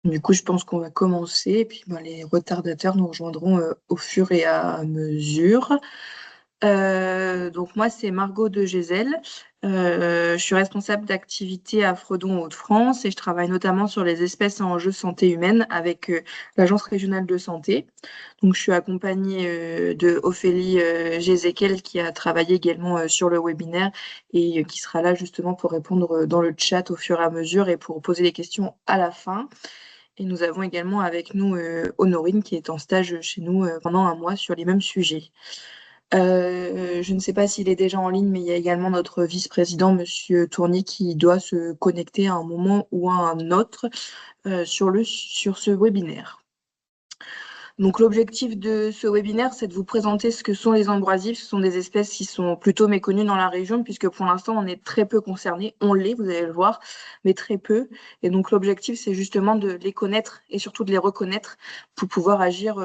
Du coup, je pense qu'on va commencer et puis les retardataires nous rejoindront au fur et à mesure. Donc moi, c'est Margot de Gézel. Je suis responsable d'activité à Fredon Hauts-de-France et je travaille notamment sur les espèces en enjeu santé humaine avec l'Agence régionale de santé. Donc je suis accompagnée de Ophélie Gézéquel qui a travaillé également sur le webinaire et qui sera là justement pour répondre dans le chat au fur et à mesure et pour poser des questions à la fin. Et nous avons également avec nous Honorine qui est en stage chez nous pendant un mois sur les mêmes sujets. Je ne sais pas s'il est déjà en ligne, mais il y a également notre vice-président, Monsieur Tourny, qui doit se connecter à un moment ou à un autre sur ce webinaire. Donc l'objectif de ce webinaire, c'est de vous présenter ce que sont les ambroisies. Ce sont des espèces qui sont plutôt méconnues dans la région, puisque pour l'instant, on est très peu concernés. On l'est, vous allez le voir, mais très peu. Et donc l'objectif, c'est justement de les connaître et surtout de les reconnaître pour pouvoir agir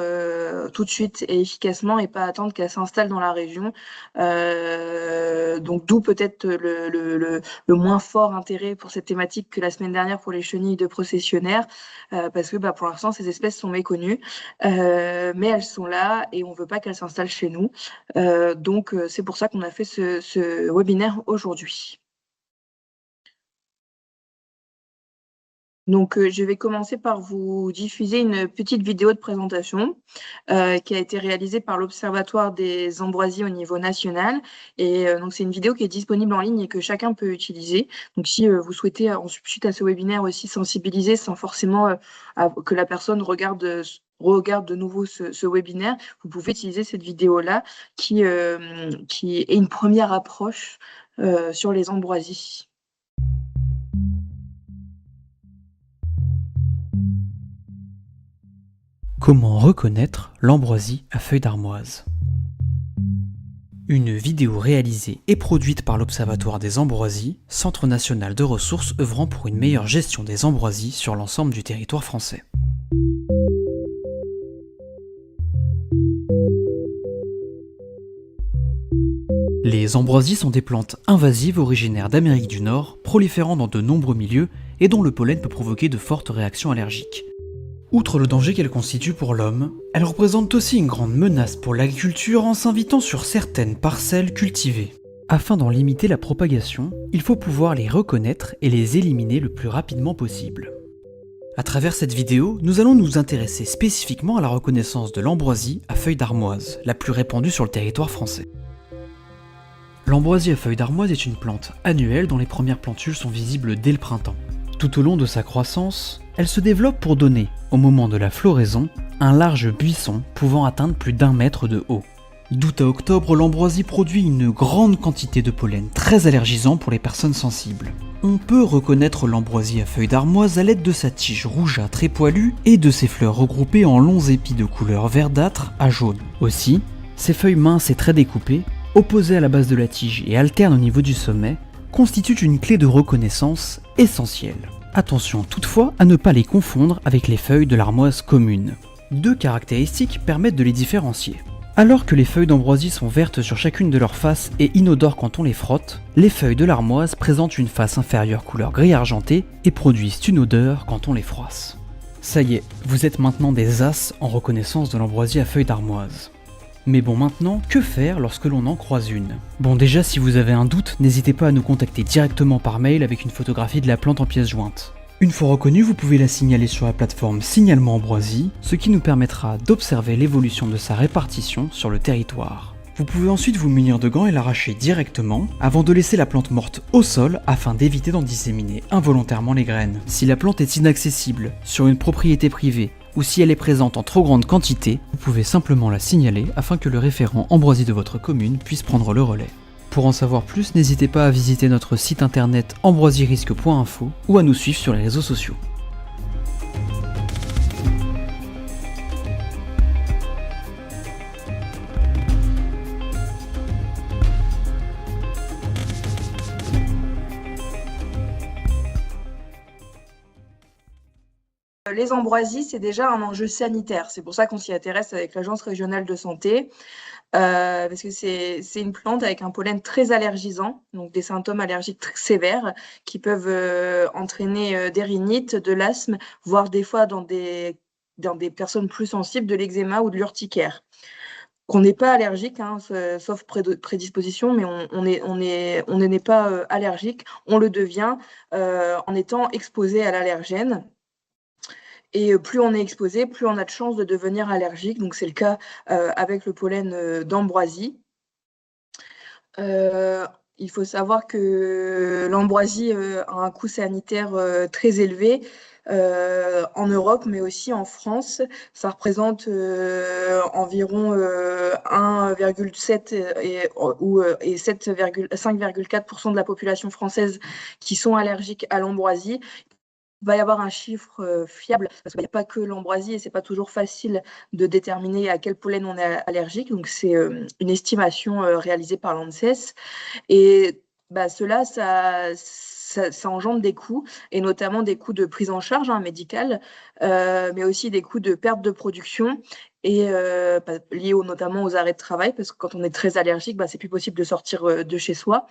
tout de suite et efficacement et pas attendre qu'elles s'installent dans la région. Donc d'où peut-être le moins fort intérêt pour cette thématique que la semaine dernière pour les chenilles de processionnaires, parce que pour l'instant, ces espèces sont méconnues. Mais elles sont là et on veut pas qu'elles s'installent chez nous. Donc, c'est pour ça qu'on a fait ce webinaire aujourd'hui. Donc, je vais commencer par vous diffuser une petite vidéo de présentation qui a été réalisée par l'Observatoire des ambroisies au niveau national. Et donc, c'est une vidéo qui est disponible en ligne et que chacun peut utiliser. Donc, si vous souhaitez, suite à ce webinaire aussi, sensibiliser sans forcément que la personne regarde de nouveau ce webinaire, vous pouvez utiliser cette vidéo-là qui est une première approche sur les ambroisies. Comment reconnaître l'ambroisie à feuilles d'armoise? Une vidéo réalisée et produite par l'Observatoire des ambroisies, Centre national de ressources œuvrant pour une meilleure gestion des ambroisies sur l'ensemble du territoire français. Les ambroisies sont des plantes invasives originaires d'Amérique du Nord, proliférant dans de nombreux milieux et dont le pollen peut provoquer de fortes réactions allergiques. Outre le danger qu'elles constituent pour l'homme, elles représentent aussi une grande menace pour l'agriculture en s'invitant sur certaines parcelles cultivées. Afin d'en limiter la propagation, il faut pouvoir les reconnaître et les éliminer le plus rapidement possible. À travers cette vidéo, nous allons nous intéresser spécifiquement à la reconnaissance de l'ambroisie à feuilles d'armoise, la plus répandue sur le territoire français. L'ambroisie à feuilles d'armoise est une plante annuelle dont les premières plantules sont visibles dès le printemps. Tout au long de sa croissance, elle se développe pour donner, au moment de la floraison, un large buisson pouvant atteindre plus d'1 mètre de haut. D'août à octobre, l'ambroisie produit une grande quantité de pollen très allergisant pour les personnes sensibles. On peut reconnaître l'ambroisie à feuilles d'armoise à l'aide de sa tige rougeâtre et poilue et de ses fleurs regroupées en longs épis de couleur verdâtre à jaune. Aussi, ses feuilles minces et très découpées, opposées à la base de la tige et alternes au niveau du sommet, constituent une clé de reconnaissance essentielle. Attention toutefois à ne pas les confondre avec les feuilles de l'armoise commune. Deux caractéristiques permettent de les différencier. Alors que les feuilles d'ambroisie sont vertes sur chacune de leurs faces et inodores quand on les frotte, les feuilles de l'armoise présentent une face inférieure couleur gris argenté et produisent une odeur quand on les froisse. Ça y est, vous êtes maintenant des as en reconnaissance de l'ambroisie à feuilles d'armoise. Mais bon, maintenant, que faire lorsque l'on en croise une? Bon, déjà, si vous avez un doute, n'hésitez pas à nous contacter directement par mail avec une photographie de la plante en pièces jointes. Une fois reconnue, vous pouvez la signaler sur la plateforme Signalement Ambroisie, ce qui nous permettra d'observer l'évolution de sa répartition sur le territoire. Vous pouvez ensuite vous munir de gants et l'arracher directement, avant de laisser la plante morte au sol afin d'éviter d'en disséminer involontairement les graines. Si la plante est inaccessible, sur une propriété privée, ou si elle est présente en trop grande quantité, vous pouvez simplement la signaler afin que le référent ambroisie de votre commune puisse prendre le relais. Pour en savoir plus, n'hésitez pas à visiter notre site internet ambroisierisque.info ou à nous suivre sur les réseaux sociaux. les ambroisies, c'est déjà un enjeu sanitaire. C'est pour ça qu'on s'y intéresse avec l'Agence régionale de santé, parce que c'est une plante avec un pollen très allergisant, donc des symptômes allergiques très sévères qui peuvent entraîner des rhinites, de l'asthme, voire des fois dans des personnes plus sensibles, de l'eczéma ou de l'urticaire. Qu'on n'est pas allergique, hein, sauf prédisposition, mais on n'est pas allergique, on le devient en étant exposé à l'allergène. Et plus on est exposé, plus on a de chances de devenir allergique. Donc c'est le cas avec le pollen d'ambroisie. Il faut savoir que l'ambroisie a un coût sanitaire très élevé en Europe, mais aussi en France. Ça représente environ 1,7 et 5,4% de la population française qui sont allergiques à l'ambroisie. Il va y avoir un chiffre fiable, parce qu'il n'y a pas que l'ambroisie et c'est pas toujours facile de déterminer à quel pollen on est allergique. Donc, c'est une estimation réalisée par l'ANSES. Et cela, ça engendre des coûts, et notamment des coûts de prise en charge médicale, mais aussi des coûts de perte de production et liés notamment aux arrêts de travail, parce que quand on est très allergique, c'est plus possible de sortir de chez soi.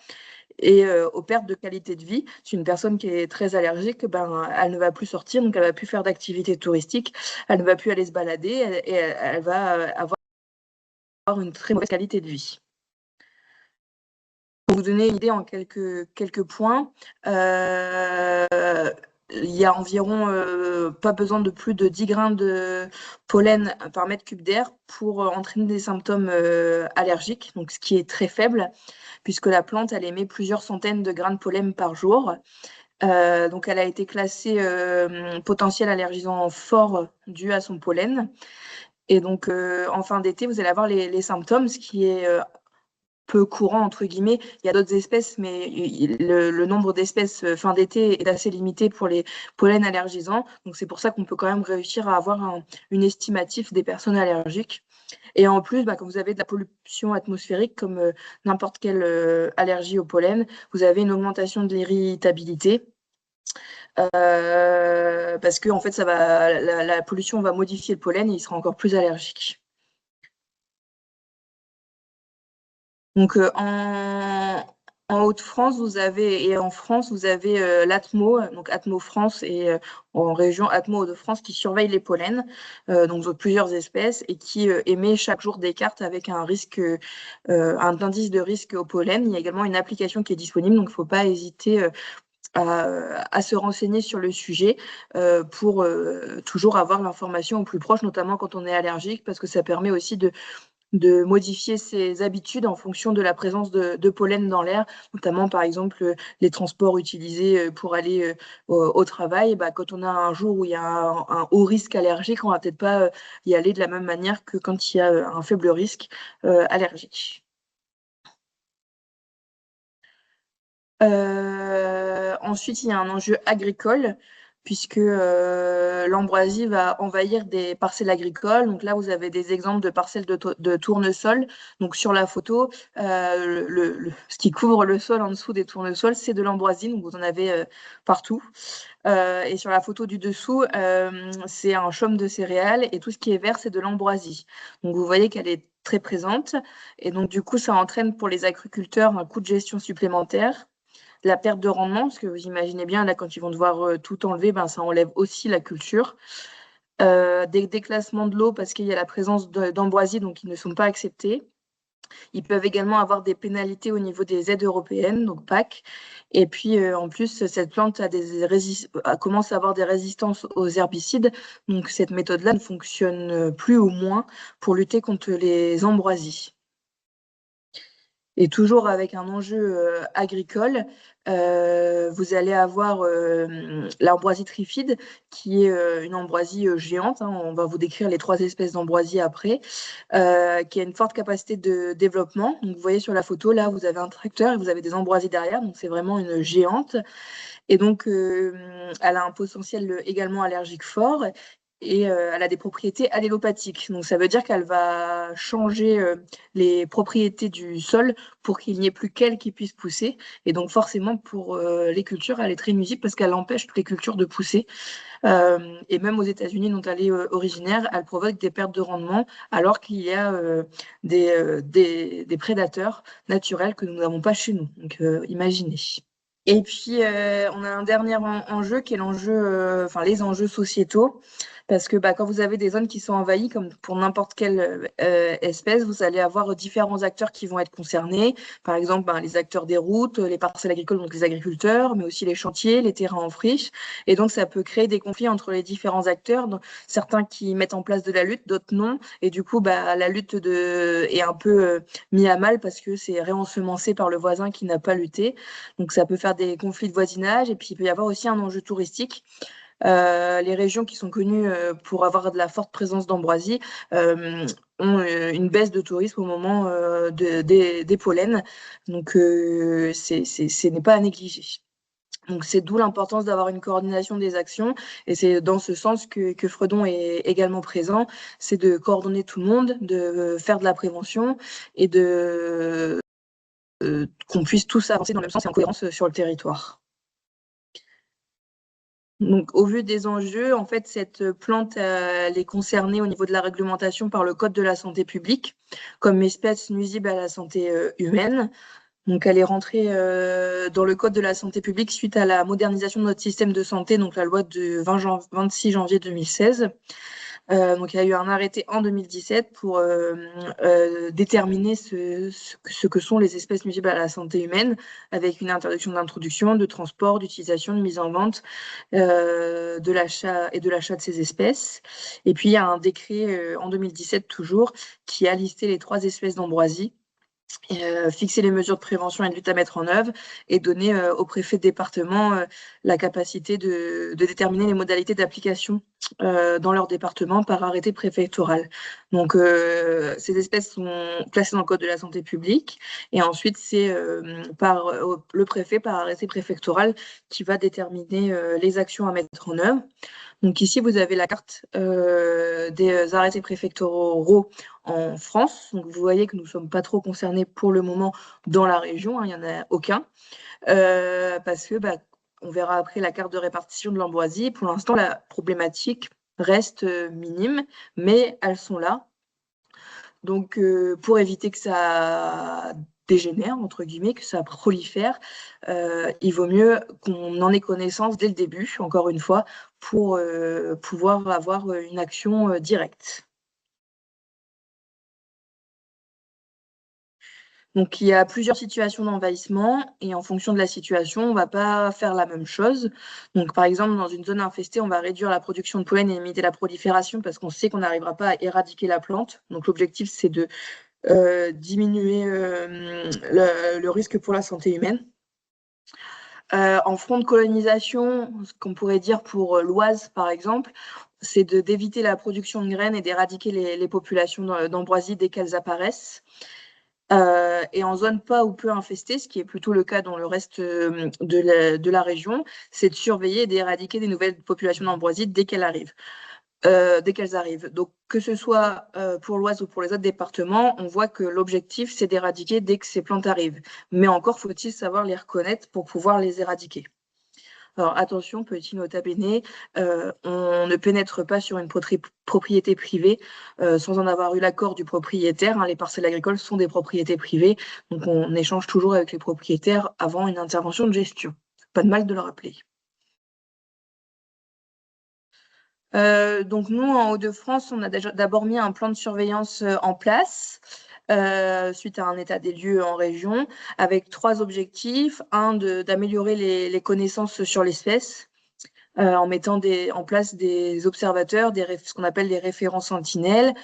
Et aux pertes de qualité de vie. Si une personne qui est très allergique, elle ne va plus sortir, donc elle ne va plus faire d'activité touristique, elle ne va plus aller se balader et elle va avoir une très mauvaise qualité de vie. Pour vous donner une idée en quelques points, il y a environ pas besoin de plus de 10 grains de pollen par mètre cube d'air pour entraîner des symptômes allergiques, donc ce qui est très faible, puisque la plante, elle émet plusieurs centaines de grains de pollen par jour. Donc, elle a été classée potentiel allergisant fort dû à son pollen. Et donc, en fin d'été, vous allez avoir les symptômes, ce qui est peu courant, entre guillemets. Il y a d'autres espèces, mais le nombre d'espèces fin d'été est assez limité pour les pollens allergisants. Donc, c'est pour ça qu'on peut quand même réussir à avoir une estimatif des personnes allergiques. Et en plus, quand vous avez de la pollution atmosphérique, comme n'importe quelle allergie au pollen, vous avez une augmentation de l'irritabilité. Parce que en fait, la pollution va modifier le pollen et il sera encore plus allergique. Donc en Haute-France, et en France, vous avez l'ATMO, donc Atmo France, et en région Atmo Hauts-de-France qui surveille les pollens, donc plusieurs espèces, et qui émet chaque jour des cartes avec un indice de risque au pollen. Il y a également une application qui est disponible, donc il ne faut pas hésiter à se renseigner sur le sujet pour toujours avoir l'information au plus proche, notamment quand on est allergique, parce que ça permet aussi de modifier ses habitudes en fonction de la présence de pollen dans l'air, notamment par exemple les transports utilisés pour aller au travail. Quand on a un jour où il y a un haut risque allergique, on va peut-être pas y aller de la même manière que quand il y a un faible risque allergique. Ensuite, il y a un enjeu agricole, puisque l'ambroisie va envahir des parcelles agricoles. Donc là, vous avez des exemples de parcelles de tournesol. Donc sur la photo, ce qui couvre le sol en dessous des tournesols, c'est de l'ambroisie. Donc vous en avez partout. Et sur la photo du dessous, c'est un chaume de céréales, et tout ce qui est vert, c'est de l'ambroisie. Donc vous voyez qu'elle est très présente. Et donc du coup, ça entraîne pour les agriculteurs un coût de gestion supplémentaire. La perte de rendement, parce que vous imaginez bien, là, quand ils vont devoir tout enlever, ça enlève aussi la culture. Des déclassements de l'eau, parce qu'il y a la présence d'ambroisie, donc ils ne sont pas acceptés. Ils peuvent également avoir des pénalités au niveau des aides européennes, donc PAC. Et puis, en plus, cette plante commence à avoir des résistances aux herbicides. Donc, cette méthode-là ne fonctionne plus ou moins pour lutter contre les ambroisies. Et toujours avec un enjeu agricole, vous allez avoir l'ambroisie trifide, qui est une ambroisie géante. On va vous décrire les 3 espèces d'ambroisie après, qui a une forte capacité de développement. Donc, vous voyez sur la photo, là, vous avez un tracteur et vous avez des ambroisies derrière. Donc, c'est vraiment une géante. Et donc, elle a un potentiel également allergique fort. et elle a des propriétés allélopathiques. Donc ça veut dire qu'elle va changer les propriétés du sol pour qu'il n'y ait plus qu'elle qui puisse pousser. Et donc forcément pour les cultures, elle est très nuisible parce qu'elle empêche toutes les cultures de pousser. Et même aux États-Unis, dont elle est originaire, elle provoque des pertes de rendement alors qu'il y a des prédateurs naturels que nous n'avons pas chez nous. Donc imaginez. Et puis, on a un dernier enjeu qui est l'enjeu, enfin les enjeux sociétaux, parce que quand vous avez des zones qui sont envahies, comme pour n'importe quelle espèce, vous allez avoir différents acteurs qui vont être concernés. Par exemple, les acteurs des routes, les parcelles agricoles, donc les agriculteurs, mais aussi les chantiers, les terrains en friche. Et donc, ça peut créer des conflits entre les différents acteurs, certains qui mettent en place de la lutte, d'autres non. Et du coup, la lutte est un peu mise à mal parce que c'est réensemencé par le voisin qui n'a pas lutté. Donc, ça peut faire des conflits de voisinage. Et puis, il peut y avoir aussi un enjeu touristique. Les régions qui sont connues pour avoir de la forte présence d'ambroisie ont une baisse de tourisme au moment des pollens. Donc, ce n'est pas à négliger. Donc, c'est d'où l'importance d'avoir une coordination des actions. Et c'est dans ce sens que Fredon est également présent. C'est de coordonner tout le monde, de faire de la prévention et qu'on puisse tous avancer dans le même sens et en cohérence sur le territoire. Donc, au vu des enjeux, en fait, cette plante, elle est concernée au niveau de la réglementation par le Code de la santé publique comme espèce nuisible à la santé humaine. Donc, elle est rentrée dans le Code de la santé publique suite à la modernisation de notre système de santé, donc la loi du 26 janvier 2016. Donc, il y a eu un arrêté en 2017 pour déterminer ce que sont les espèces nuisibles à la santé humaine, avec une interdiction d'introduction, de transport, d'utilisation, de mise en vente, de l'achat de ces espèces. Et puis, il y a un décret en 2017 toujours qui a listé les 3 espèces d'ambroisie, fixer les mesures de prévention et de lutte à mettre en œuvre et donner au préfet de département la capacité de déterminer les modalités d'application dans leur département par arrêté préfectoral. Donc, ces espèces sont classées dans le Code de la santé publique et ensuite, c'est par le préfet, par arrêté préfectoral, qui va déterminer les actions à mettre en œuvre. Donc ici, vous avez la carte des arrêtés préfectoraux en France. Donc vous voyez que nous ne sommes pas trop concernés pour le moment dans la région, il n'y en a aucun, parce que on verra après la carte de répartition de l'ambroisie. Pour l'instant, la problématique reste minime, mais elles sont là. Donc pour éviter que ça dégénère, entre guillemets, que ça prolifère, il vaut mieux qu'on en ait connaissance dès le début, encore une fois, pour pouvoir avoir une action directe. Donc, il y a plusieurs situations d'envahissement et en fonction de la situation, on ne va pas faire la même chose. Donc, par exemple, dans une zone infestée, on va réduire la production de pollen et limiter la prolifération parce qu'on sait qu'on n'arrivera pas à éradiquer la plante. Donc, l'objectif, c'est de diminuer le risque pour la santé humaine. En front de colonisation, ce qu'on pourrait dire pour l'Oise, par exemple, c'est d'éviter la production de graines et d'éradiquer les populations d'ambroisie dès qu'elles apparaissent. Et en zone pas ou peu infestée, ce qui est plutôt le cas dans le reste de la région, c'est de surveiller et d'éradiquer des nouvelles populations d'ambroisie dès qu'elles arrivent. Donc, que ce soit pour l'Oise ou pour les autres départements, on voit que l'objectif, c'est d'éradiquer dès que ces plantes arrivent. Mais encore faut-il savoir les reconnaître pour pouvoir les éradiquer. Alors attention, petit nota bene, on ne pénètre pas sur une propriété privée sans en avoir eu l'accord du propriétaire. Les parcelles agricoles sont des propriétés privées, donc on échange toujours avec les propriétaires avant une intervention de gestion. Pas de mal de le rappeler. Donc nous, en Hauts-de-France, on a d'abord mis un plan de surveillance en place suite à un état des lieux en région, avec 3 objectifs. Un, d'améliorer les connaissances sur l'espèce, en mettant en place des observateurs, ce qu'on appelle des référents sentinelles,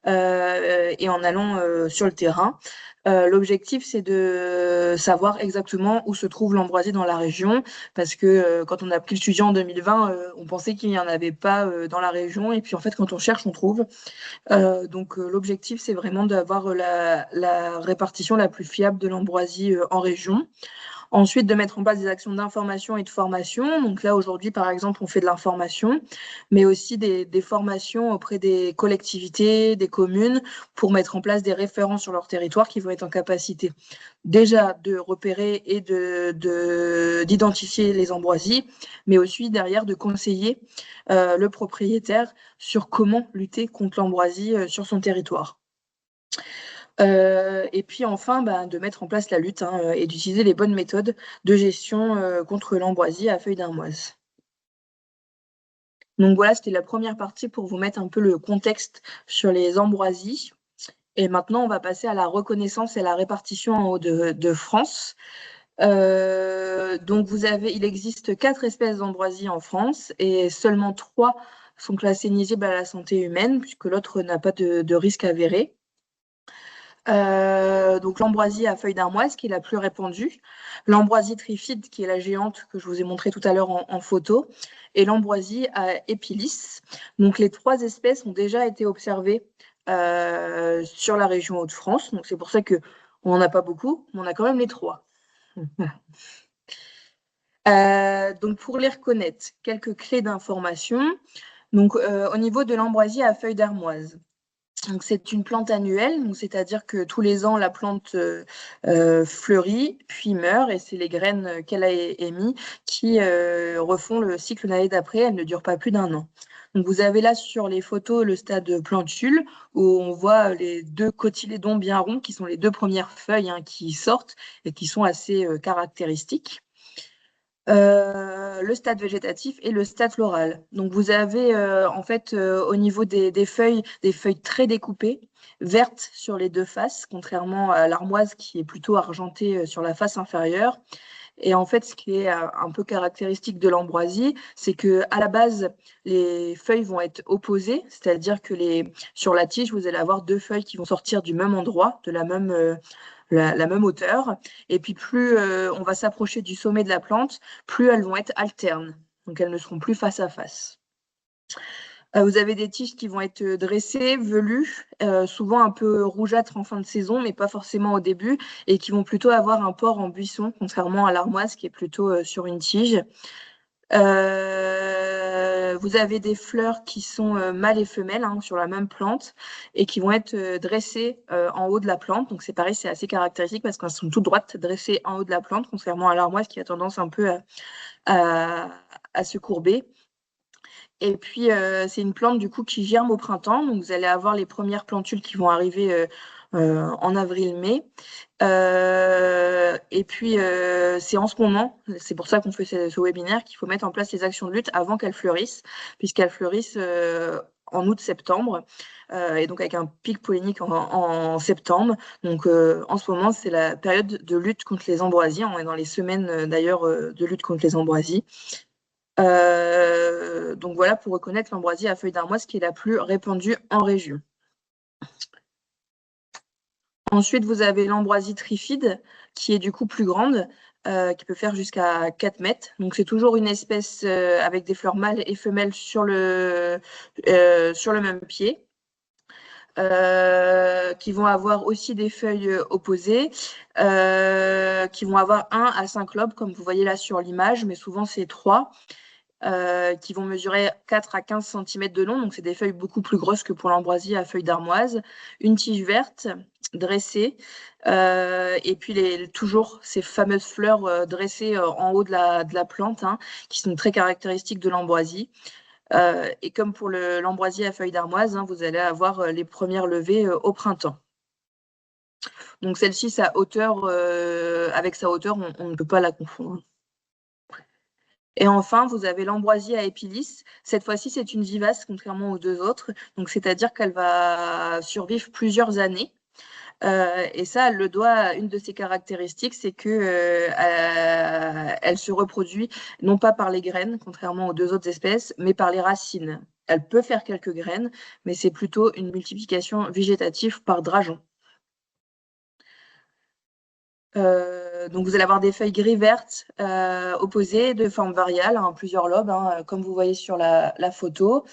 et en allant sur le terrain. L'objectif, c'est de savoir exactement où se trouve l'ambroisie dans la région, parce que quand on a pris le sujet en 2020, on pensait qu'il n'y en avait pas dans la région, et puis en fait, quand on cherche, on trouve. Donc l'objectif, c'est vraiment d'avoir la répartition la plus fiable de l'ambroisie en région. Ensuite, de mettre en place des actions d'information et de formation. Donc là, aujourd'hui, par exemple, on fait de l'information, mais aussi des formations auprès des collectivités, des communes, pour mettre en place des référents sur leur territoire qui vont être en capacité déjà de repérer et d'identifier les ambroisies, mais aussi derrière de conseiller le propriétaire sur comment lutter contre l'ambroisie sur son territoire. Et puis enfin, de mettre en place la lutte et d'utiliser les bonnes méthodes de gestion contre l'ambroisie à feuilles d'armoise. Donc voilà, c'était la première partie pour vous mettre un peu le contexte sur les ambroisies. Et maintenant, on va passer à la reconnaissance et la répartition en haut de France. Donc il existe 4 espèces d'ambroisie en France et seulement 3 sont classées nuisibles à la santé humaine, puisque l'autre n'a pas de risque avéré. Donc l'ambroisie à feuilles d'armoise qui est la plus répandue, l'ambroisie trifide qui est la géante que je vous ai montré tout à l'heure en photo, et l'ambroisie à épilis. Donc les 3 espèces ont déjà été observées sur la région Hauts-de-France. Donc c'est pour ça qu'on n'en a pas beaucoup, mais on a quand même les 3. Donc pour les reconnaître, quelques clés d'information. Donc au niveau de l'ambroisie à feuilles d'armoise. Donc, c'est une plante annuelle, c'est-à-dire que tous les ans, la plante fleurit, puis meurt, et c'est les graines qu'elle a émises qui refont le cycle l'année d'après. Elle ne dure pas plus d'1 an. Donc, vous avez là sur les photos le stade plantule, où on voit les 2 cotylédons bien ronds, qui sont les 2 premières feuilles qui sortent et qui sont assez caractéristiques. Le stade végétatif et le stade floral. Donc vous avez en fait au niveau des feuilles très découpées, vertes sur les 2 faces, contrairement à l'armoise qui est plutôt argentée sur la face inférieure. Et en fait, ce qui est un peu caractéristique de l'ambroisie, c'est que à la base, les feuilles vont être opposées, c'est-à-dire que sur la tige, vous allez avoir 2 feuilles qui vont sortir du même endroit, de la même hauteur. Et puis plus on va s'approcher du sommet de la plante, plus elles vont être alternes. Donc elles ne seront plus face à face. Vous avez des tiges qui vont être dressées, velues, souvent un peu rougeâtres en fin de saison, mais pas forcément au début, et qui vont plutôt avoir un port en buisson, contrairement à l'armoise qui est plutôt sur une tige. Vous avez des fleurs qui sont mâles et femelles sur la même plante et qui vont être dressées en haut de la plante. Donc c'est pareil, c'est assez caractéristique parce qu'elles sont toutes droites dressées en haut de la plante, contrairement à l'armoise qui a tendance un peu à se courber. Et puis c'est une plante du coup qui germe au printemps. Donc vous allez avoir les premières plantules qui vont arriver en avril-mai. Et puis, c'est en ce moment, c'est pour ça qu'on fait ce webinaire, qu'il faut mettre en place les actions de lutte avant qu'elles fleurissent, puisqu'elles fleurissent en août-septembre, et donc avec un pic pollinique en septembre. Donc, en ce moment, c'est la période de lutte contre les ambroisies. On est dans les semaines, d'ailleurs, de lutte contre les ambroisies. Donc voilà, pour reconnaître l'ambroisie à feuilles d'armoise qui est la plus répandue en région. Ensuite, vous avez l'ambroisie trifide, qui est du coup plus grande, qui peut faire jusqu'à 4 mètres. Donc, c'est toujours une espèce avec des fleurs mâles et femelles sur le même pied, qui vont avoir aussi des feuilles opposées, qui vont avoir 1 à 5 lobes, comme vous voyez là sur l'image, mais souvent c'est 3. Qui vont mesurer 4 à 15 cm de long. Donc, c'est des feuilles beaucoup plus grosses que pour l'ambroisie à feuilles d'armoise. Une tige verte dressée. Et puis, toujours ces fameuses fleurs dressées en haut de la plante, qui sont très caractéristiques de l'ambroisie. Et comme pour l'ambroisie à feuilles d'armoise, vous allez avoir les premières levées au printemps. Donc, celle-ci, avec sa hauteur, on ne peut pas la confondre. Et enfin, vous avez l'ambroisie à épilis. Cette fois-ci, c'est une vivace, contrairement aux 2 autres. Donc, c'est-à-dire qu'elle va survivre plusieurs années. Et ça, elle le doit à une de ses caractéristiques, c'est que elle se reproduit non pas par les graines, contrairement aux 2 autres espèces, mais par les racines. Elle peut faire quelques graines, mais c'est plutôt une multiplication végétative par drageon. Donc vous allez avoir des feuilles gris-vertes opposées de forme variable, plusieurs lobes, comme vous voyez sur la photo.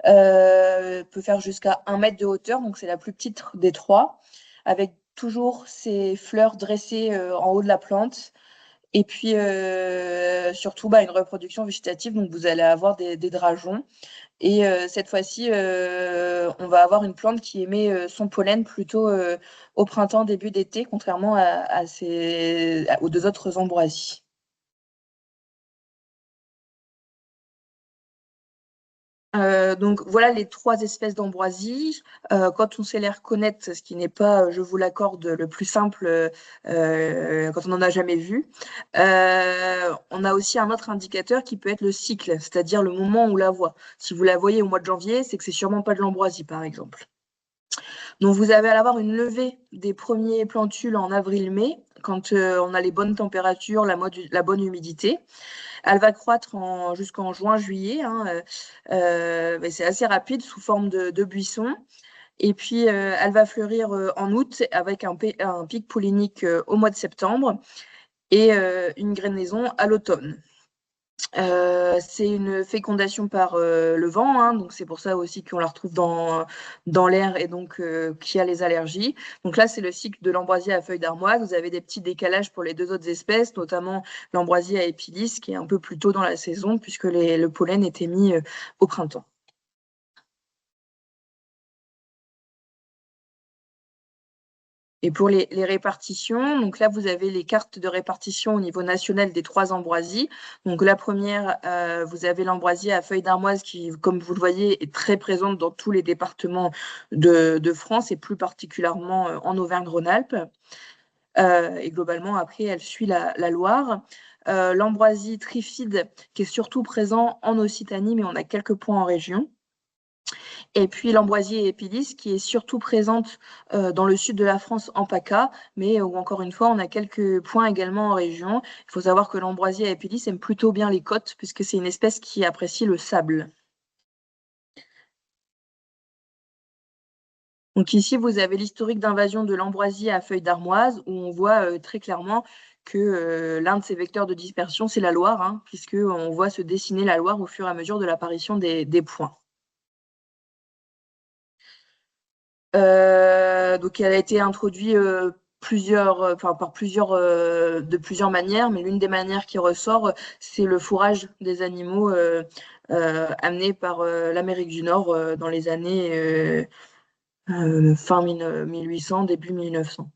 Peut faire jusqu'à 1 mètre de hauteur, donc c'est la plus petite des 3, avec toujours ces fleurs dressées en haut de la plante Et puis, surtout, une reproduction végétative, donc vous allez avoir des drageons. Et cette fois-ci, on va avoir une plante qui émet son pollen plutôt au printemps, début d'été, contrairement aux deux autres ambroisies. Donc voilà les trois espèces d'ambroisie. Quand on sait les reconnaître, ce qui n'est pas, je vous l'accorde, le plus simple quand on n'en a jamais vu, on a aussi un autre indicateur qui peut être le cycle, c'est-à-dire le moment où on la voit. Si vous la voyez au mois de janvier, c'est que c'est sûrement pas de l'ambroisie, par exemple. Donc vous allez avoir une levée des premiers plantules en avril-mai, quand on a les bonnes températures, la bonne humidité. Elle va croître jusqu'en juin-juillet, hein, mais c'est assez rapide sous forme de buisson. Et puis, elle va fleurir en août avec un pic pollinique au mois de septembre et une grainaison à l'automne. C'est une fécondation par le vent, hein, donc c'est pour ça aussi qu'on la retrouve dans l'air et donc qui a les allergies. Donc là, c'est le cycle de l'ambroisie à feuilles d'armoise. Vous avez des petits décalages pour les deux autres espèces, notamment l'ambroisie à épilis, qui est un peu plus tôt dans la saison, puisque le pollen est émis au printemps. Et pour les répartitions, donc là, vous avez les cartes de répartition au niveau national des trois ambroisies. Donc la première, vous avez l'ambroisie à feuilles d'armoise qui, comme vous le voyez, est très présente dans tous les départements de France et plus particulièrement en Auvergne-Rhône-Alpes. Et globalement, après, elle suit la Loire. L'ambroisie trifide qui est surtout présent en Occitanie, mais on a quelques points en région. Et puis l'ambroisie épilis qui est surtout présente dans le sud de la France en PACA, mais où encore une fois on a quelques points également en région. Il faut savoir que l'ambroisie épilis aime plutôt bien les côtes puisque c'est une espèce qui apprécie le sable. Donc ici vous avez l'historique d'invasion de l'ambroisie à feuilles d'armoise où on voit très clairement que l'un de ses vecteurs de dispersion c'est la Loire, hein, puisqu'on voit se dessiner la Loire au fur et à mesure de l'apparition des points. Donc elle a été introduite de plusieurs manières, mais l'une des manières qui ressort, c'est le fourrage des animaux amené par l'Amérique du Nord dans les années fin 1800, début 1900.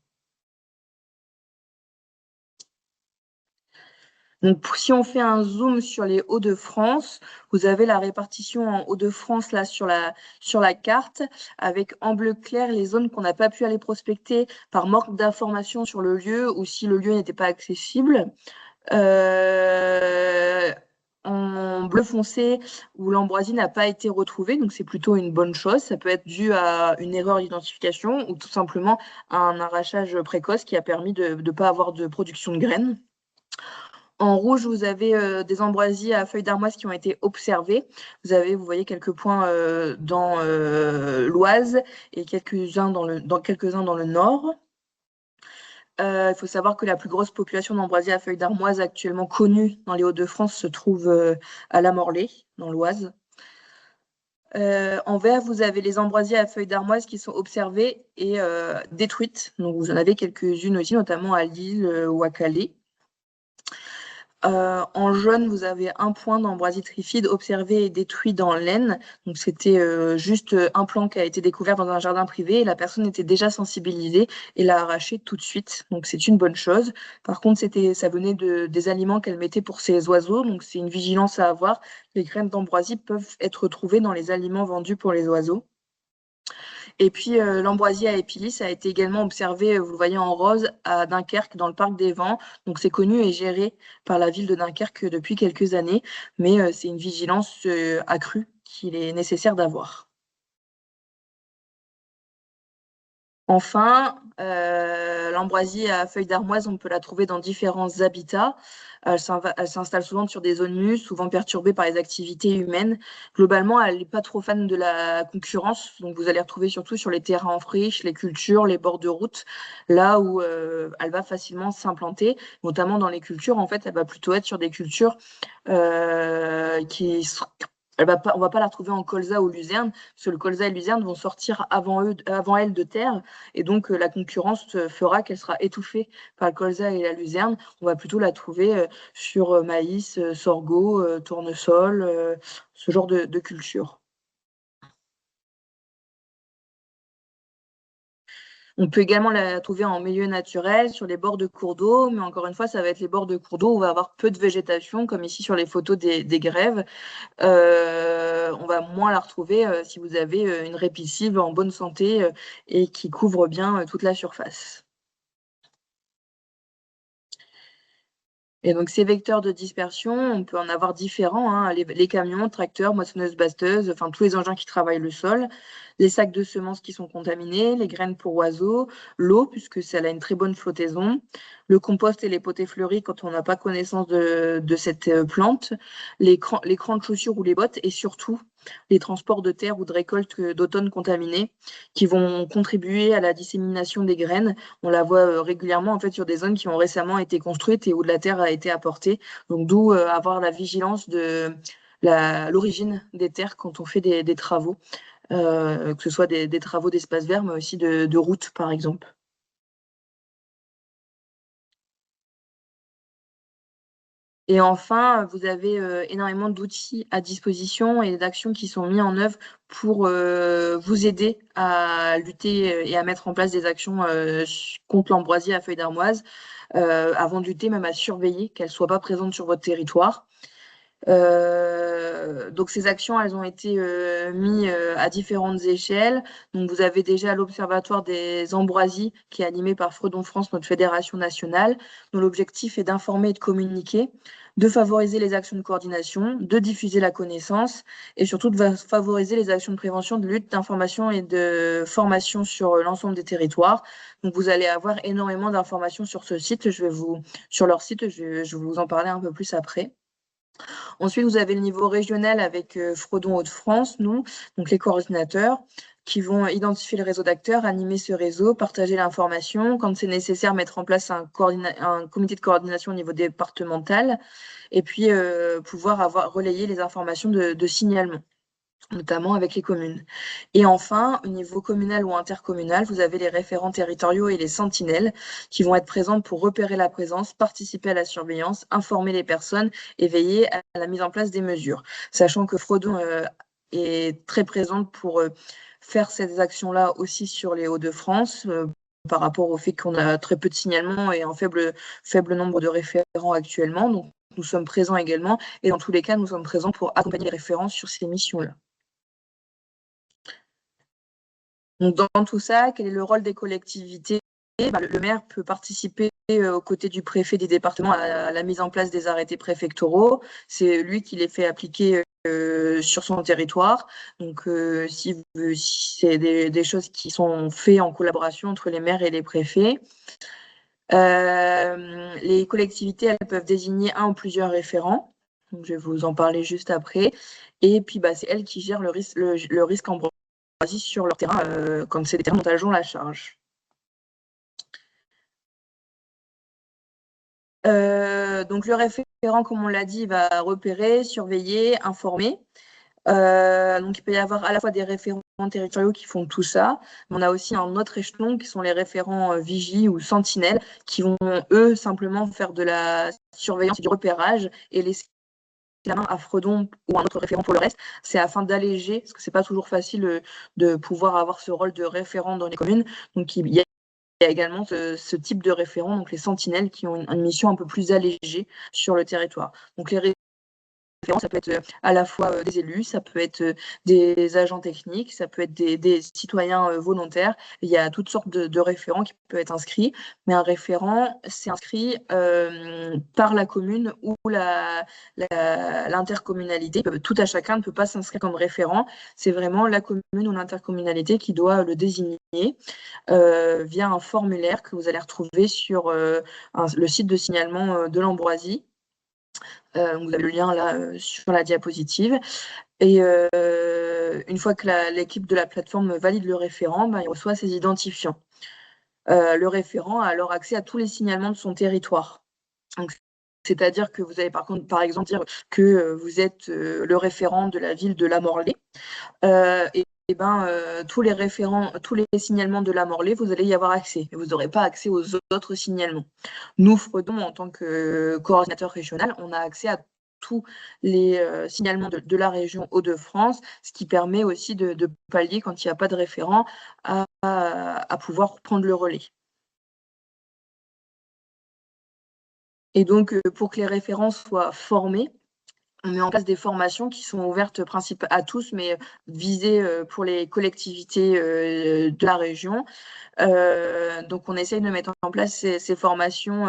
Donc, si on fait un zoom sur les Hauts-de-France, vous avez la répartition en Hauts-de-France là sur la carte, avec en bleu clair les zones qu'on n'a pas pu aller prospecter par manque d'informations sur le lieu ou si le lieu n'était pas accessible. En bleu foncé où l'ambroisie n'a pas été retrouvée, donc c'est plutôt une bonne chose. Ça peut être dû à une erreur d'identification ou tout simplement à un arrachage précoce qui a permis de ne pas avoir de production de graines. En rouge, vous avez des ambroisies à feuilles d'armoise qui ont été observées. Vous voyez quelques points dans l'Oise et quelques-uns dans le nord. Il faut savoir que la plus grosse population d'ambroisies à feuilles d'armoise actuellement connue dans les Hauts-de-France se trouve à la Morlaix, dans l'Oise. En vert, vous avez les ambroisies à feuilles d'armoise qui sont observées et détruites. Donc, vous en avez quelques-unes aussi, notamment à Lille ou à Calais. En jaune, vous avez un point d'ambroisie trifide observé et détruit dans l'Aisne. Donc, c'était juste un plant qui a été découvert dans un jardin privé et la personne était déjà sensibilisée et l'a arraché tout de suite. Donc, c'est une bonne chose. Par contre, ça venait des aliments qu'elle mettait pour ses oiseaux. Donc, c'est une vigilance à avoir. Les graines d'ambroisie peuvent être retrouvées dans les aliments vendus pour les oiseaux. Et puis, l'ambroisie à épilis a été également observée, vous le voyez en rose, à Dunkerque, dans le parc des Vents. Donc, c'est connu et géré par la ville de Dunkerque depuis quelques années, mais c'est une vigilance accrue qu'il est nécessaire d'avoir. Enfin, l'ambroisie à feuilles d'armoise, on peut la trouver dans différents habitats. Elle s'installe souvent sur des zones nues, souvent perturbées par les activités humaines. Globalement, elle n'est pas trop fan de la concurrence, donc vous allez retrouver surtout sur les terrains en friche, les cultures, les bords de route, là où elle va facilement s'implanter, notamment dans les cultures. En fait, elle va plutôt être sur des cultures qui on va pas la retrouver en colza ou luzerne, parce que le colza et luzerne vont sortir avant elle de terre, et donc la concurrence fera qu'elle sera étouffée par le colza et la luzerne. On va plutôt la trouver sur maïs, sorgho, tournesol, ce genre de culture. On peut également la trouver en milieu naturel, sur les bords de cours d'eau, mais encore une fois, ça va être les bords de cours d'eau où on va avoir peu de végétation, comme ici sur les photos des grèves. On va moins la retrouver si vous avez une répiscive en bonne santé et qui couvre bien toute la surface. Et donc ces vecteurs de dispersion, on peut en avoir différents, hein, les camions, tracteurs, moissonneuses-basteuses, enfin tous les engins qui travaillent le sol, les sacs de semences qui sont contaminés, les graines pour oiseaux, l'eau, puisque ça a une très bonne flottaison, le compost et les potées fleuries quand on n'a pas connaissance de cette plante, les crans de chaussures ou les bottes, et surtout les transports de terre ou de récoltes d'automne contaminés qui vont contribuer à la dissémination des graines. On la voit régulièrement en fait sur des zones qui ont récemment été construites et où de la terre a été apportée. Donc d'où avoir la vigilance de l'origine des terres quand on fait des travaux, que ce soit des travaux d'espace vert, mais aussi de routes par exemple. Et enfin, vous avez énormément d'outils à disposition et d'actions qui sont mis en œuvre pour vous aider à lutter et à mettre en place des actions contre l'ambroisie à feuilles d'armoise, avant de lutter, même à surveiller qu'elle ne soit pas présente sur votre territoire. Donc ces actions, elles ont été mises à différentes échelles. Donc vous avez déjà l'Observatoire des ambroisies qui est animé par Fredon France, notre fédération nationale, dont l'objectif est d'informer et de communiquer, de favoriser les actions de coordination, de diffuser la connaissance et surtout de favoriser les actions de prévention, de lutte, d'information et de formation sur l'ensemble des territoires. Donc vous allez avoir énormément d'informations sur ce site. Sur leur site, je vais vous en parler un peu plus après. Ensuite, vous avez le niveau régional avec Fredon Hauts-de-France, nous, donc les coordinateurs, qui vont identifier le réseau d'acteurs, animer ce réseau, partager l'information, quand c'est nécessaire, mettre en place un comité de coordination au niveau départemental, et puis pouvoir relayer les informations de signalement, notamment avec les communes. Et enfin, au niveau communal ou intercommunal, vous avez les référents territoriaux et les sentinelles qui vont être présents pour repérer la présence, participer à la surveillance, informer les personnes et veiller à la mise en place des mesures. Sachant que Fredon est très présente pour faire ces actions-là aussi sur les Hauts-de-France, par rapport au fait qu'on a très peu de signalements et un faible nombre de référents actuellement. Donc, nous sommes présents également et dans tous les cas, nous sommes présents pour accompagner les référents sur ces missions-là. Donc, dans tout ça, quel est le rôle des collectivités? Le maire peut participer aux côtés du préfet des départements à la mise en place des arrêtés préfectoraux. C'est lui qui les fait appliquer sur son territoire. Donc, si c'est des choses qui sont faites en collaboration entre les maires et les préfets. Les collectivités, elles peuvent désigner un ou plusieurs référents. Donc, je vais vous en parler juste après. Et puis, c'est elles qui gèrent le risque ambroisie sur leur terrain, comme c'est des terrains dont elles ont la charge. Donc le référent, comme on l'a dit, va repérer, surveiller, informer. Donc il peut y avoir à la fois des référents territoriaux qui font tout ça, mais on a aussi un autre échelon qui sont les référents vigie ou sentinelles qui vont, eux, simplement faire de la surveillance et du repérage et laisser la main à Fredon ou un autre référent pour le reste. C'est afin d'alléger, parce que c'est pas toujours facile de pouvoir avoir ce rôle de référent dans les communes. Donc il y a également ce type de référents, donc les sentinelles, qui ont une mission un peu plus allégée sur le territoire. Donc les référents, ça peut être à la fois des élus, ça peut être des agents techniques, ça peut être des citoyens volontaires. Il y a toutes sortes de référents qui peuvent être inscrits, mais un référent, c'est inscrit par la commune ou l'intercommunalité. Tout à chacun ne peut pas s'inscrire comme référent. C'est vraiment la commune ou l'intercommunalité qui doit le désigner via un formulaire que vous allez retrouver sur le site de signalement de l'Ambroisie. Vous avez le lien là sur la diapositive. Et une fois que l'équipe de la plateforme valide le référent, il reçoit ses identifiants. Le référent a alors accès à tous les signalements de son territoire. Donc, C'est-à-dire que vous allez par exemple dire que vous êtes le référent de la ville de La Morlaix. Tous les référents, tous les signalements de La Morlaix, vous allez y avoir accès. Mais vous n'aurez pas accès aux autres signalements. Nous, Fredon, en tant que coordinateur régional, on a accès à tous les signalements de la région Hauts-de-France, ce qui permet aussi de pallier, quand il n'y a pas de référent, à pouvoir prendre le relais. Et donc, pour que les référents soient formés, on met en place des formations qui sont ouvertes à tous, mais visées pour les collectivités de la région. Donc, on essaye de mettre en place ces formations,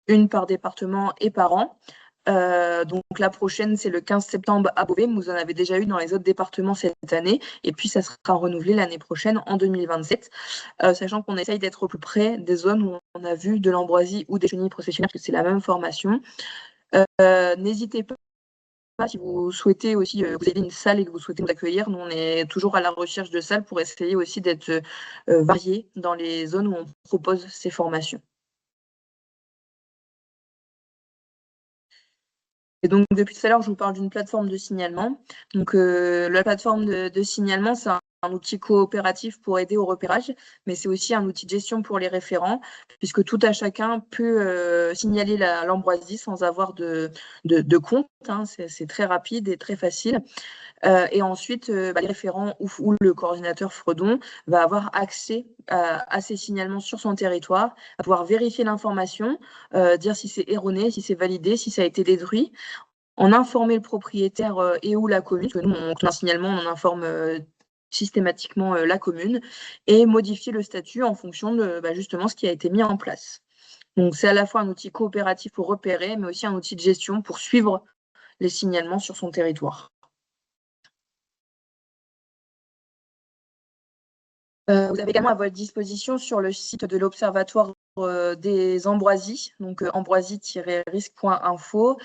une par département et par an. Donc, la prochaine, c'est le 15 septembre à Beauvais. Vous en avez déjà eu dans les autres départements cette année. Et puis, ça sera renouvelé l'année prochaine, en 2027. Sachant qu'on essaye d'être au plus près des zones où on a vu de l'ambroisie ou des chenilles processionnaires, parce que c'est la même formation. N'hésitez pas, si vous souhaitez aussi, vous avez une salle et que vous souhaitez nous accueillir, nous on est toujours à la recherche de salles pour essayer aussi d'être variés dans les zones où on propose ces formations. Et donc depuis tout à l'heure, je vous parle d'une plateforme de signalement. Donc la plateforme de signalement, c'est un outil coopératif pour aider au repérage, mais c'est aussi un outil de gestion pour les référents, puisque tout à chacun peut signaler l'ambroisie sans avoir de compte. Hein. C'est très rapide et très facile. Et ensuite, les référents ou le coordinateur Fredon va avoir accès à ces signalements sur son territoire, à pouvoir vérifier l'information, dire si c'est erroné, si c'est validé, si ça a été détruit, en informer le propriétaire et ou la commune, parce que nous, on a un signalement, on en informe systématiquement la commune, et modifier le statut en fonction de justement ce qui a été mis en place. Donc, c'est à la fois un outil coopératif pour repérer, mais aussi un outil de gestion pour suivre les signalements sur son territoire. Vous avez également à votre disposition sur le site de l'Observatoire des ambroisies, donc ambroisie-risque.info,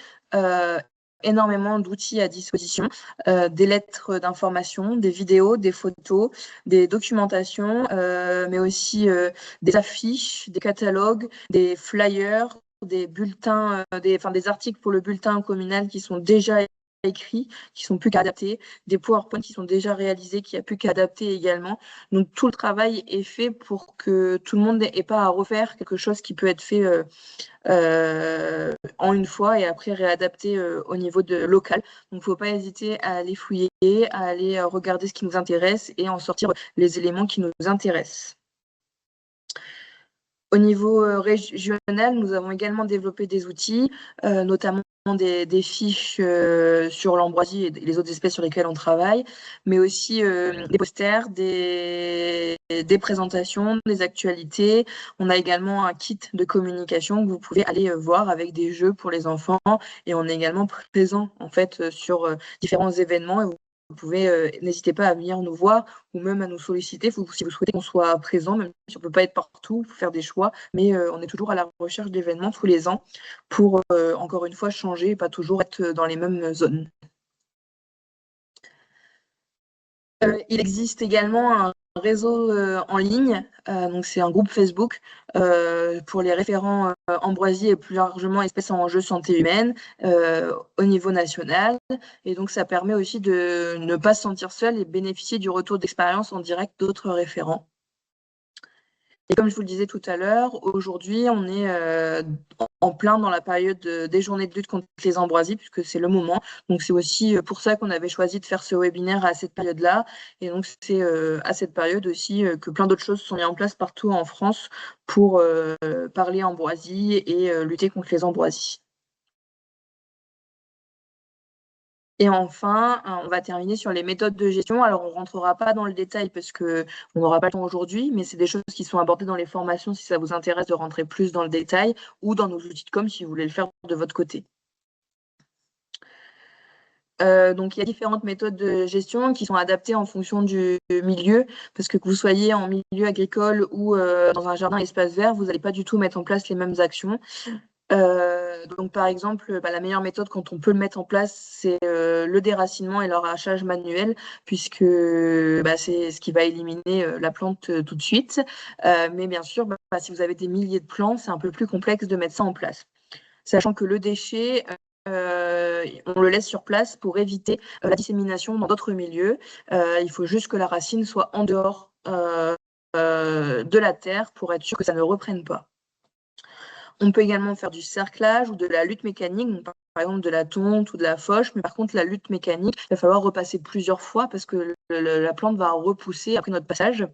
énormément d'outils à disposition, des lettres d'information, des vidéos, des photos, des documentations, mais aussi des affiches, des catalogues, des flyers, des bulletins, des articles pour le bulletin communal qui sont déjà écrits, qui sont plus qu'à adapter, des PowerPoint qui sont déjà réalisés, qui n'y a plus qu'à adapter également. Donc tout le travail est fait pour que tout le monde n'ait pas à refaire quelque chose qui peut être fait en une fois et après réadapté au niveau local. Donc il ne faut pas hésiter à aller fouiller, à aller regarder ce qui nous intéresse et en sortir les éléments qui nous intéressent. Au niveau régional, nous avons également développé des outils, notamment des fiches sur l'ambroisie et les autres espèces sur lesquelles on travaille, mais aussi des posters, des présentations, des actualités. On a également un kit de communication que vous pouvez aller voir avec des jeux pour les enfants, et on est également présent en fait sur différents événements. Et vous pouvez, n'hésitez pas à venir nous voir ou même à nous solliciter si vous souhaitez qu'on soit présent, même si on ne peut pas être partout, il faut faire des choix, mais on est toujours à la recherche d'événements tous les ans pour, encore une fois, changer et pas toujours être dans les mêmes zones. Il existe également un réseau en ligne, donc c'est un groupe Facebook pour les référents ambroisie et plus largement espèces en enjeu santé humaine au niveau national. Et donc ça permet aussi de ne pas se sentir seul et bénéficier du retour d'expérience en direct d'autres référents. Et comme je vous le disais tout à l'heure, aujourd'hui, on est en plein dans la période des journées de lutte contre les ambroisies, puisque c'est le moment. Donc, c'est aussi pour ça qu'on avait choisi de faire ce webinaire à cette période-là. Et donc, c'est à cette période aussi que plein d'autres choses sont mises en place partout en France pour parler ambroisie et lutter contre les ambroisies. Et enfin, on va terminer sur les méthodes de gestion. Alors, on ne rentrera pas dans le détail parce qu'on n'aura pas le temps aujourd'hui, mais c'est des choses qui sont abordées dans les formations si ça vous intéresse de rentrer plus dans le détail ou dans nos outils de com si vous voulez le faire de votre côté. Donc, il y a différentes méthodes de gestion qui sont adaptées en fonction du milieu, parce que vous soyez en milieu agricole ou dans un jardin espace vert, vous n'allez pas du tout mettre en place les mêmes actions. Donc, par exemple, la meilleure méthode quand on peut le mettre en place, c'est le déracinement et l'arrachage manuel, puisque c'est ce qui va éliminer la plante tout de suite. Mais bien sûr, si vous avez des milliers de plants, c'est un peu plus complexe de mettre ça en place. sachant que le déchet, on le laisse sur place pour éviter la dissémination dans d'autres milieux. Il faut juste que la racine soit en dehors de la terre pour être sûr que ça ne reprenne pas. On peut également faire du cerclage ou de la lutte mécanique, donc par exemple de la tonte ou de la fauche, mais par contre la lutte mécanique, il va falloir repasser plusieurs fois parce que la plante va repousser après notre passage.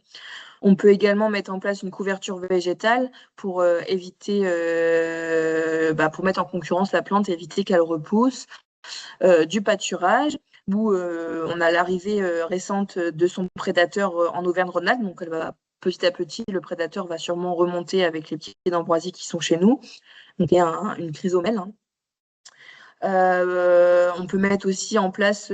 On peut également mettre en place une couverture végétale pour éviter, pour mettre en concurrence la plante et éviter qu'elle repousse. Du pâturage, où on a l'arrivée récente de son prédateur en Auvergne-Rhône-Alpes, donc elle va petit à petit, le prédateur va sûrement remonter avec les pieds d'ambroisie qui sont chez nous. Donc il y a une chrysomèle. Hein. On peut mettre aussi en place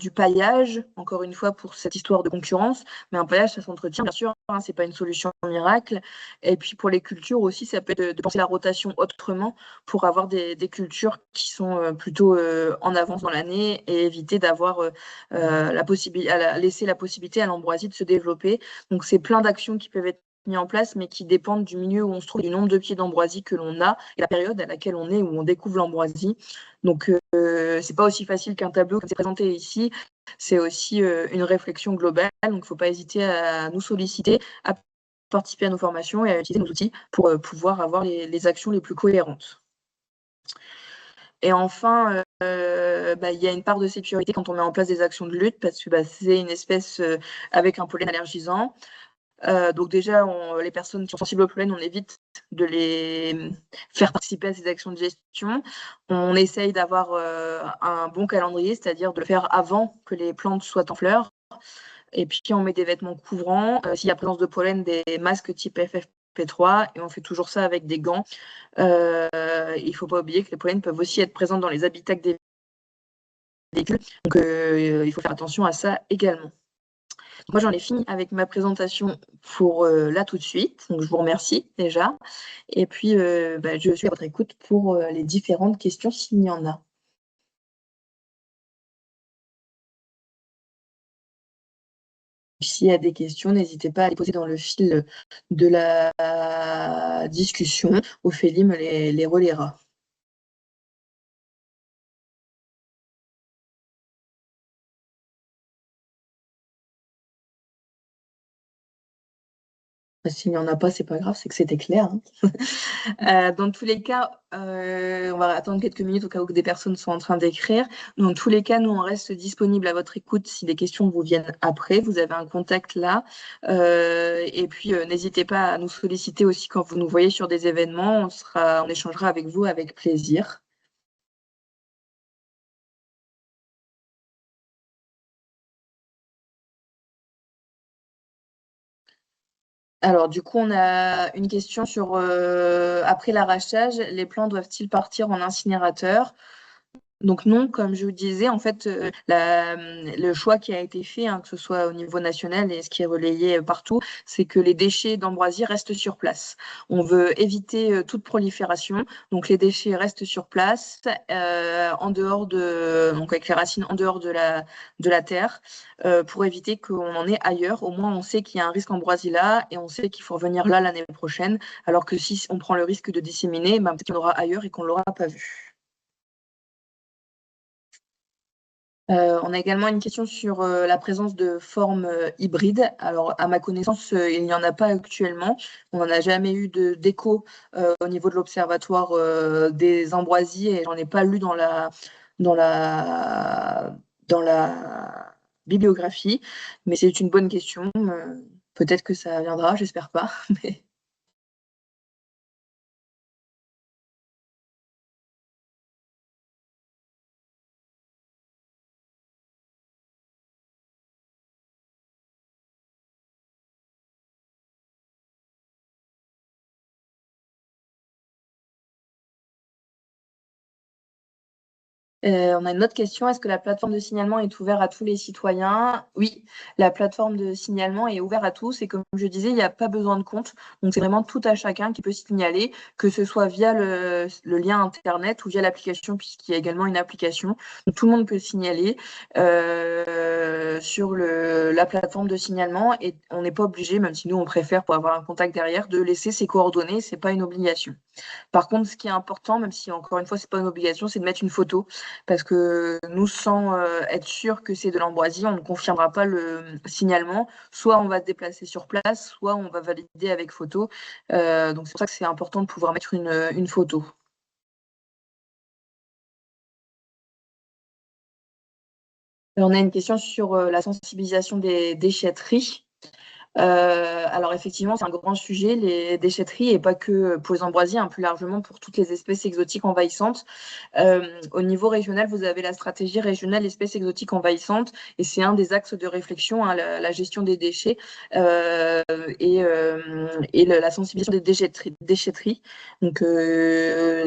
du paillage, encore une fois pour cette histoire de concurrence, mais un paillage ça s'entretient bien sûr, hein, c'est pas une solution miracle. Et puis pour les cultures aussi, ça peut être de penser la rotation autrement pour avoir des cultures qui sont plutôt en avance dans l'année et éviter d'avoir la possibilité, laisser la possibilité à l'ambroisie de se développer. Donc c'est plein d'actions qui peuvent être mis en place, mais qui dépendent du milieu où on se trouve, du nombre de pieds d'ambroisie que l'on a et la période à laquelle on est, où on découvre l'ambroisie. Donc, c'est pas aussi facile qu'un tableau comme c'est présenté ici. C'est aussi une réflexion globale. Donc, il ne faut pas hésiter à nous solliciter, à participer à nos formations et à utiliser nos outils pour pouvoir avoir les actions les plus cohérentes. Et enfin, il y a une part de sécurité quand on met en place des actions de lutte parce que c'est une espèce avec un pollen allergisant. Donc déjà, les personnes qui sont sensibles au pollen, on évite de les faire participer à ces actions de gestion. On essaye d'avoir un bon calendrier, c'est-à-dire de le faire avant que les plantes soient en fleurs. Et puis on met des vêtements couvrants. S'il y a présence de pollen, des masques type FFP3. Et on fait toujours ça avec des gants. Il ne faut pas oublier que les pollens peuvent aussi être présents dans les habitats des véhicules. Donc il faut faire attention à ça également. Moi, j'en ai fini avec ma présentation pour là tout de suite. Donc, je vous remercie déjà. Et puis, je suis à votre écoute pour les différentes questions s'il y en a. S'il y a des questions, n'hésitez pas à les poser dans le fil de la discussion. Ophélie me les relaiera. S'il n'y en a pas, c'est pas grave, c'est que c'était clair. Hein. Dans tous les cas, on va attendre quelques minutes au cas où des personnes sont en train d'écrire. Dans tous les cas, nous, on reste disponible à votre écoute si des questions vous viennent après. Vous avez un contact là. Et puis, n'hésitez pas à nous solliciter aussi quand vous nous voyez sur des événements. On échangera avec vous avec plaisir. Alors, du coup, on a une question sur après l'arrachage, les plants doivent-ils partir en incinérateur? Donc non, comme je vous disais, en fait, le choix qui a été fait, hein, que ce soit au niveau national et ce qui est relayé partout, c'est que les déchets d'ambroisie restent sur place. On veut éviter toute prolifération, donc les déchets restent sur place, donc avec les racines en dehors de la terre, pour éviter qu'on en ait ailleurs. Au moins, on sait qu'il y a un risque ambroisie là et on sait qu'il faut revenir là l'année prochaine, alors que si on prend le risque de disséminer, peut-être qu'il y en aura ailleurs et qu'on ne l'aura pas vu. On a également une question sur la présence de formes hybrides. Alors, à ma connaissance, il n'y en a pas actuellement. On n'en a jamais eu d'écho au niveau de l'Observatoire des ambroisies et j'en ai pas lu dans la, dans la bibliographie. Mais c'est une bonne question. Peut-être que ça viendra, j'espère pas. Mais... On a une autre question. Est-ce que la plateforme de signalement est ouverte à tous les citoyens? Oui, la plateforme de signalement est ouverte à tous et comme je disais, il n'y a pas besoin de compte. Donc, c'est vraiment tout à chacun qui peut signaler, que ce soit via le lien Internet ou via l'application, puisqu'il y a également une application. Donc, tout le monde peut signaler sur la plateforme de signalement et on n'est pas obligé, même si nous, on préfère pour avoir un contact derrière, de laisser ses coordonnées. C'est pas une obligation. Par contre, ce qui est important, même si encore une fois, c'est pas une obligation, c'est de mettre une photo parce que nous, sans être sûr que c'est de l'ambroisie, on ne confirmera pas le signalement. Soit on va se déplacer sur place, soit on va valider avec photo. Donc c'est pour ça que c'est important de pouvoir mettre une photo. On a une question sur la sensibilisation des déchetteries. Alors effectivement, c'est un grand sujet, les déchetteries, et pas que pour les ambroisies, plus largement pour toutes les espèces exotiques envahissantes. Au niveau régional, vous avez la stratégie régionale espèces exotiques envahissantes, et c'est un des axes de réflexion, la gestion des déchets et la sensibilisation des déchetteries. Donc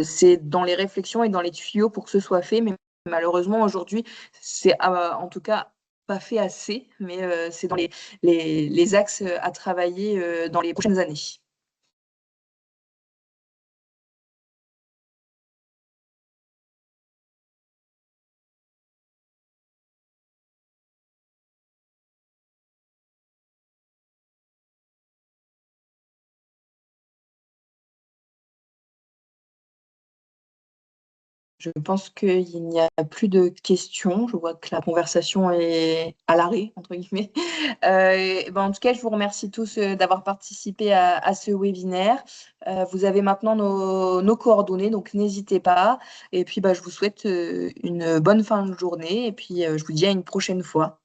c'est dans les réflexions et dans les tuyaux pour que ce soit fait, mais malheureusement aujourd'hui, c'est en tout cas pas fait assez, mais c'est dans les axes à travailler dans les prochaines années. Je pense qu'il n'y a plus de questions. Je vois que la conversation est à l'arrêt, entre guillemets. En tout cas, je vous remercie tous d'avoir participé à ce webinaire. Vous avez maintenant nos coordonnées, donc n'hésitez pas. Et puis, je vous souhaite une bonne fin de journée. Et puis, je vous dis à une prochaine fois.